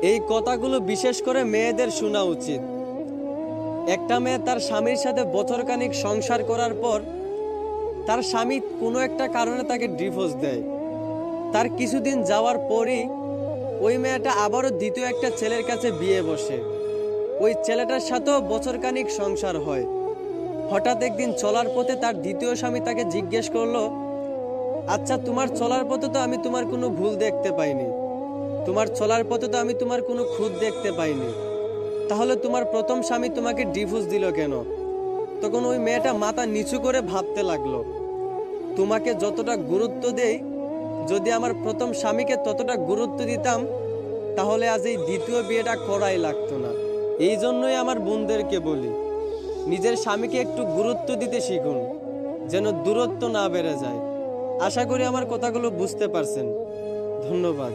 এই কথাগুলো বিশেষ করে মেয়েদের শোনা উচিত। একটা মেয়ে তার স্বামীর সাথে বছরখানিক সংসার করার পর তার স্বামী কোনো একটা কারণে তাকে ডিভোর্স দেয়। তার কিছুদিন যাওয়ার পরই ওই মেয়েটা আবারও দ্বিতীয় একটা ছেলের কাছে বিয়ে বসে। ওই ছেলেটার সাথেও বছরখানিক সংসার হয়। হঠাৎ একদিন চলার পথে তার দ্বিতীয় স্বামী তাকে জিজ্ঞেস করলো, আচ্ছা, তোমার চলার পথে তো আমি তোমার কোনো ভুল দেখতে পাইনি, তোমার চলার পথে তো আমি তোমার কোনো খুঁত দেখতে পাইনি, তাহলে তোমার প্রথম স্বামী তোমাকে ডিভোর্স দিল কেন? তখন ওই মেয়েটা মাথা নিচু করে ভাবতে লাগলো, তোমাকে যতটা গুরুত্ব দেই, যদি আমার প্রথম স্বামীকে ততটা গুরুত্ব দিতাম তাহলে আজ এই দ্বিতীয় বিয়েটা করাই লাগতো না। এই জন্যই আমার বোনদেরকে বলি, নিজের স্বামীকে একটু গুরুত্ব দিতে শিখুন, যেন দূরত্ব না বেড়ে যায়। আশা করি আমার কথাগুলো বুঝতে পারছেন। ধন্যবাদ।